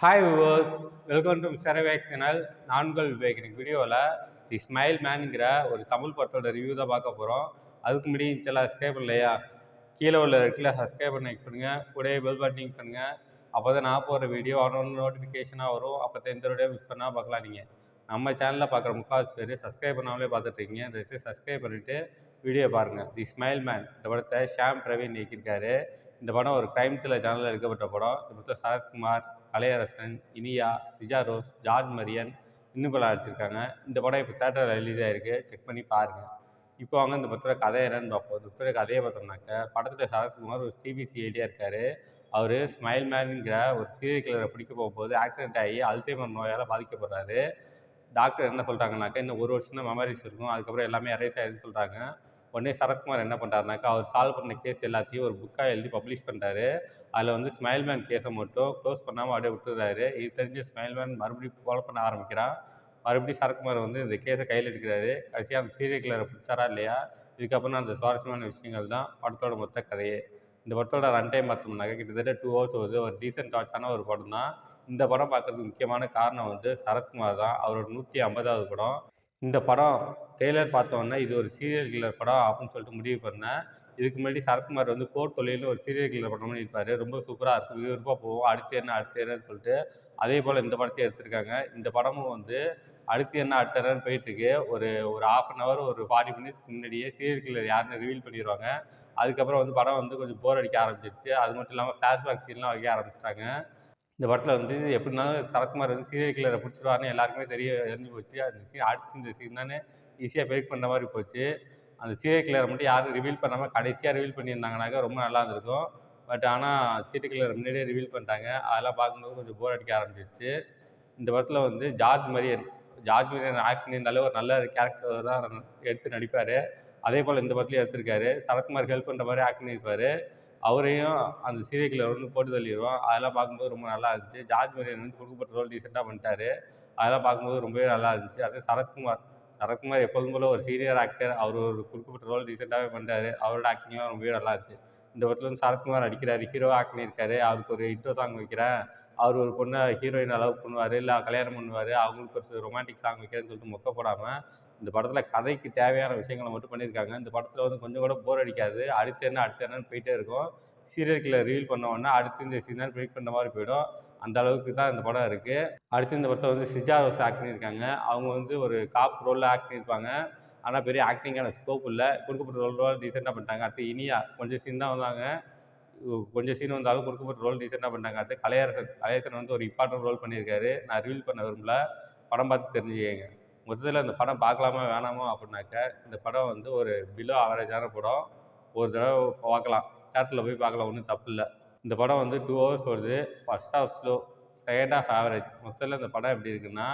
Hi viewers, welcome to mister Vivek channel. நான்கள் விவேக். இன்னைக்கு வீடியோவில் தி ஸ்மைல் மேனுங்கிற ஒரு தமிழ் படத்தோட ரிவ்யூ தான் பார்க்க போகிறோம். அதுக்கு முன்னாடி சில சப்ஸ்கிரைப் இல்லையா, கீழே உள்ள இடத்துல சப்ஸ்கிரைப் பண்ணி பண்ணுங்க, கூடவே பெல் பட்டன் பண்ணுங்க. அப்போ தான் நான் போகிற வீடியோ ஒன்று நோட்டிஃபிகேஷனாக வரும். அப்போ தான் எந்த வீடியோ மிஸ் பண்ணால் பார்க்கலாம். நீங்கள் நம்ம சேனலில் பார்க்குற முக்கால்வாசி பேர் சப்ஸ்கிரைப் பண்ணாமலே பார்த்துட்ருக்கீங்க. தயவுசெய்து சப்ஸ்கிரைப் பண்ணிவிட்டு வீடியோ பாருங்கள். தி ஸ்மைல் மேன் இந்த படத்தை ஷாம் பிரவீன் இயக்கியிருக்காரு. இந்த படம் ஒரு கிரைம் த்ரில்லர் சேனலில் எடுக்கப்பட்ட படம். இந்த படத்தில் சரத்குமார், கலையரசன், இனியா, சிஜா ரோஸ், ஜார்ஜ் மரியன் இன்னும் பல அடிச்சிருக்காங்க. இந்த படம் இப்போ தேட்டரில் ரிலீஸ் ஆகிருக்கு, செக் பண்ணி பாருங்கள். இப்போ வாங்க இந்த படத்தில் கதை என்னன்னு பார்ப்போம். இந்த படத்தில் கதையை பார்த்தோம்னாக்க, படத்தில் சரத்குமார் ஒரு சிபிசிஐடியாக இருக்கார். அவர் ஸ்மைல் மேனுங்கிற ஒரு சீரியல் கில்லரை பிடிக்க போகும்போது ஆக்சிடென்ட் ஆகி அல்சைமர் நோயால் பாதிக்கப்படுறாரு. டாக்டர் என்ன சொல்கிறாங்கனாக்கா, இன்னும் ஒரு வருஷம் தான் மெமரிஸ் இருக்கும், அதுக்கப்புறம் எல்லாமே எரேஸ் ஆகிடுன்னு சொல்கிறாங்க. உடனே சரத்குமார் என்ன பண்ணுறாருனாக்கா, அவர் சால்வ் பண்ண கேஸ் எல்லாத்தையும் ஒரு புக்காக எழுதி பப்ளிஷ் பண்ணுறாரு. அதில் வந்து ஸ்மைல்மேன் கேஸை மட்டும் க்ளோஸ் பண்ணாமல் அப்படியே விட்டுறாரு. இது தெரிஞ்சு ஸ்மைல்மேன் மறுபடியும் ஃபாலோ பண்ண ஆரம்பிக்கிறான். மறுபடியும் சரத்குமார் வந்து இந்த கேஸை கையில் எடுக்கிறாரு. கடைசியாக அந்த சீரியல் கில்லரை பிடிச்சாரா இல்லையா, இதுக்கப்புறம் அந்த சுவாரஸ்யமான விஷயங்கள் தான் படத்தோட மொத்த கதையே. இந்த படத்தோட ரன் டைம் பார்த்தோம்னாக்க கிட்டத்தட்ட 2 hours வருது. ஒரு டீசென்ட் வாட்சான ஒரு படம் தான். இந்த படம் பார்க்கறதுக்கு முக்கியமான காரணம் வந்து சரத்குமார் தான். அவரோட 150வது படம். இந்த படம் ட்ரெய்லர் பார்த்தோன்னே இது ஒரு சீரியல் கில்லர் படம் அப்படின்னு சொல்லிட்டு முடிவு பண்ணேன். இதுக்கு முன்னாடி சரத்குமார் வந்து போர் தொழில்னு ஒரு சீரியல் கில்லர் படம் பண்ணியிருப்பாரு. ரொம்ப சூப்பராக இருக்கும், விறுவிறுப்பாக போகும். அடுத்து என்ன அடுத்து என்னன்னு சொல்லிட்டு அதே போல் இந்த படத்தையும் எடுத்திருக்காங்க. இந்த படமும் வந்து அடுத்து என்ன அடுத்த என்னன்னு போயிட்டுருக்கு. ஒரு ஒரு 1/2 hour ஒரு 40 minutes முன்னாடியே சீரியல் கில்லர் யாருன்னு ரிவீல் பண்ணிடுவாங்க. அதுக்கப்புறம் வந்து படம் வந்து கொஞ்சம் போர் அடிக்க ஆரம்பிச்சிருச்சு. அது மட்டும் இல்லாமல் ஃப்ளாஷ்பேக் சீன்லாம் வைக்க ஆரம்பிச்சிட்டாங்க. இந்த படத்தில் வந்து எப்படினாலும் சரத்குமார் வந்து சீரியல் கில்லரை பிடிச்சிருவாருன்னு எல்லாருக்குமே தெரிஞ்சு போச்சு. அந்த அடுத்து இந்த சீன் தானே ஈஸியாக பிரேக் பண்ணுற மாதிரி போச்சு. அந்த சீரியல் கில்லரை மட்டும் யாரும் ரிவீல் பண்ணாமல் கடைசியாக ரிவீல் பண்ணியிருந்தாங்கனாக்கா ரொம்ப நல்லா இருந்திருக்கும். பட் ஆனால் சீரியல் கில்லர் முன்னாடியே ரிவீல் பண்ணிட்டாங்க. அதெல்லாம் பார்க்கும்போது கொஞ்சம் போர் அடிக்க ஆரம்பிச்சிருச்சு. இந்த படத்தில் வந்து ஜார்ஜ் மரியன் ஆக்ட் பண்ணியிருந்தாலே ஒரு நல்ல கேரக்டர் தான் எடுத்து நடிப்பார். அதே போல் இந்த படத்துலையும் எடுத்திருக்காரு. சரத்குமார் ஹெல்ப் பண்ணுற மாதிரி ஆக்ட் பண்ணியிருப்பார். அவரையும் அந்த சீரியல் கில்லர் வந்து போட்டு தள்ளிடுவோம். அதெல்லாம் பார்க்கும்போது ரொம்ப நல்லா இருந்துச்சு. ஜார்ஜ் மரியன் வந்து கொடுக்கப்பட்ட ரோல் டீசெண்டாக பண்ணிட்டாரு. அதெல்லாம் பார்க்கும்போது ரொம்பவே நல்லா இருந்துச்சு. அதே சரத்குமார் எப்போதும் போல ஒரு சீனியர் ஆக்டர். அவர் ஒரு கொடுக்கப்பட்ட ரோல் டீசெண்டாகவே பண்ணிட்டாரு. அவரோட ஆக்டிங்லாம் ரொம்பவே நல்லா இருந்துச்சு. இந்த படத்தில் வந்து சரத்குமார் நடிக்கிறாரு, ஹீரோவாக ஆக்ட் பண்ணியிருக்காரு. அவருக்கு ஒரு இன்ட்ரோ சாங் வைக்கிறேன், அவர் ஒரு பொண்ணை ஹீரோயினை லவ் பண்ணுவார், இல்லை கல்யாணம் பண்ணுவார், அவங்களுக்கு ஒரு ரொமான்டிக் சாங் வைக்கிறேன்னு சொல்லிட்டு மொக்க போடாமல் இந்த படத்தில் கதைக்கு தேவையான விஷயங்களை மட்டும் பண்ணியிருக்காங்க. இந்த படத்தில் வந்து கொஞ்சம் கூட போர் அடிக்காது. அடுத்து என்னன்னு போயிட்டே இருக்கும். சீரியல் கில்லர் ரிவீல் பண்ண உடனே அடுத்து இந்த சீன் பிரேக் பண்ண மாதிரி போயிடும். அந்த அளவுக்கு தான் இந்த படம் இருக்குது. அடுத்து இந்த படத்தில் வந்து சிஜா ரோஸ் ஆக்ட் பண்ணியிருக்காங்க. அவங்க வந்து ஒரு காப் ரோலில் ஆக்ட் பண்ணியிருப்பாங்க. ஆனால் பெரிய ஆக்டிங்கான ஸ்கோப் இல்லை. கொடுக்கப்பட்ட ரோல் டீசெண்டாக பண்ணிட்டாங்க. அடுத்து இனியா கொஞ்சம் சீன் தான் வந்தாங்க. கொஞ்சம் சீன் வந்தாலும் கொடுக்கப்பட்ட ரோல் டீசெண்டாக பண்ணிட்டாங்க. அடுத்து கலையரசன் வந்து ஒரு இம்பார்ட்டன்ட் ரோல் பண்ணியிருக்காரு. நான் ரிவீல் பண்ண விரும்பல, படம் பார்த்து தெரிஞ்சுக்கங்க. மொத்தத்தில் இந்த படம் பார்க்கலாமா வேணாமா அப்படின்னாக்க, இந்த படம் வந்து ஒரு பிலோ ஆவரேஜான படம். ஒரு தடவை பார்க்கலாம், தேட்டரில் போய் பார்க்கலாம், ஒன்றும் தப்பு இல்லை. இந்த படம் வந்து 2 hours வருது. First half slow, second half average. மொத்தத்தில் இந்த படம் எப்படி இருக்குன்னா,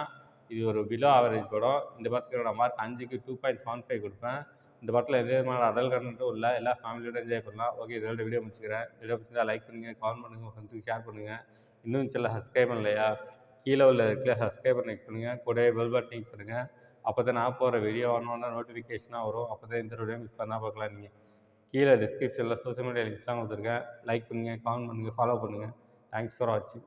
இது ஒரு பிலோ ஆவரேஜ் படம். இந்த படத்துக்கு நான் மார்க் 5க்கு 2.75 கொடுப்பேன். இந்த படத்தில் எந்த விதமான அடல் கண்டென்ட்டும் இல்லை. எல்லா ஃபேமிலியோட என்ஜாய் பண்ணலாம். ஓகே, இதோட வீடியோ முடிச்சுக்கிறேன். வீடியோ பிடிச்சிருந்தா லைக் பண்ணுங்கள், கமெண்ட் பண்ணுங்கள், உங்கள் ஃப்ரெண்ட்ஸுக்கு ஷேர் பண்ணுங்கள். இன்னும் சில சப்ஸ்கிரைப் பண்ணலையா, கீழே உள்ள இருக்கிற சப்ஸ்கிரைப் பண்ணி பண்ணுங்கள், கூடவே பெல் பட்டன் கிளிக் பண்ணுங்கள். அப்போ தான் நான் போகிற வீடியோ ஒன்று நோட்டிஃபிகேஷனாக வரும். அப்போ தான் இந்த வீடியோ மிஸ் பண்ணால் பார்க்கலாம். நீங்கள் கீழே டிஸ்கிரிப்ஷனில் சோஷியல் மீடியா லிங்க்ஸ்லாம் கொடுத்துருக்கேன். லைக் பண்ணுங்கள், கமெண்ட் பண்ணுங்கள், ஃபாலோ பண்ணுங்கள். தேங்க்ஸ் ஃபார் வாட்சிங்.